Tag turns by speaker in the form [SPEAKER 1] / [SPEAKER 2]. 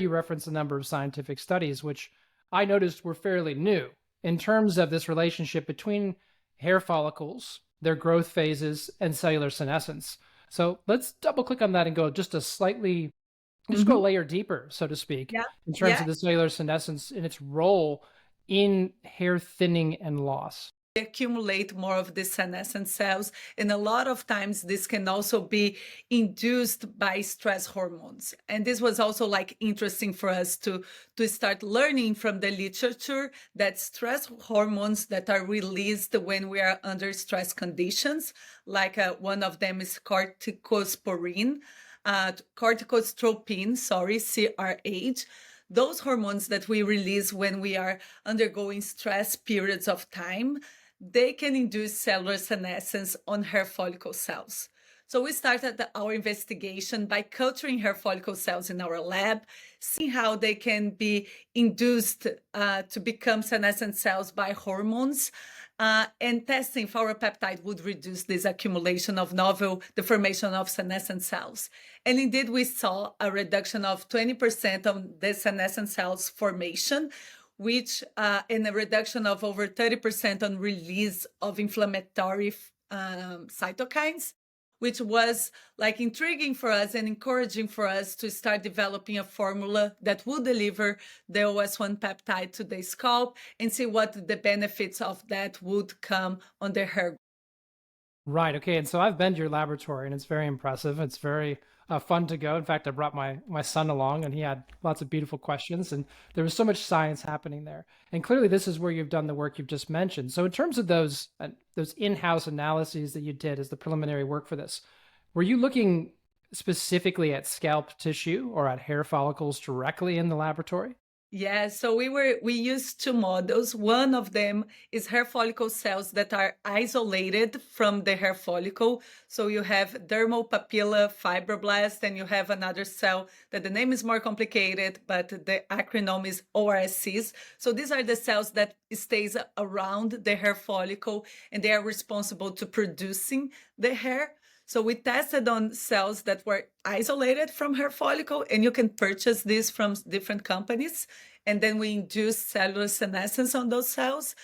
[SPEAKER 1] You referenced a number of scientific studies, which I noticed were fairly new in terms of this relationship between hair follicles, their growth phases, and cellular senescence. So let's double click on that and go just a slightly, just go a
[SPEAKER 2] Mhm.
[SPEAKER 1] layer deeper, so to speak,
[SPEAKER 2] Yeah.
[SPEAKER 1] in terms
[SPEAKER 2] Yeah.
[SPEAKER 1] of the cellular senescence and its role in hair thinning and loss.
[SPEAKER 2] Accumulate more of the senescent cells, and a lot of times this can also be induced by stress hormones. And this was also like interesting for us to start learning from the literature that stress hormones that are released when we are under stress conditions, like one of them is corticotropin, sorry, CRH. Those hormones that we release when we are undergoing stress periods of time, they can induce cellular senescence on hair follicle cells. So we started our investigation by culturing hair follicle cells in our lab, seeing how they can be induced to become senescent cells by hormones, and testing if our peptide would reduce this accumulation of the formation of senescent cells. And indeed, we saw a reduction of 20% on the senescent cells formation, which in a reduction of over 30% on release of inflammatory cytokines, which was like intriguing for us and encouraging for us to start developing a formula that would deliver the OS1 peptide to the scalp and see what the benefits of that would come on the hair.
[SPEAKER 1] Right. Okay. And so I've been to your laboratory, and it's very impressive. It's very fun to go. In fact, I brought my son along, and he had lots of beautiful questions, and there was so much science happening there. And clearly, this is where you've done the work you've just mentioned. So, in terms of those in-house analyses that you did as the preliminary work for this, were you looking specifically at scalp tissue or at hair follicles directly in the laboratory?
[SPEAKER 2] Yeah, so we used two models. One of them is hair follicle cells that are isolated from the hair follicle. So you have dermal papilla fibroblast, and you have another cell that the name is more complicated, but the acronym is ORSCs. So these are the cells that stays around the hair follicle, and they are responsible to producing the hair. So we tested on cells that were isolated from hair follicle, and you can purchase these from different companies. And then we induced cellular senescence on those cells.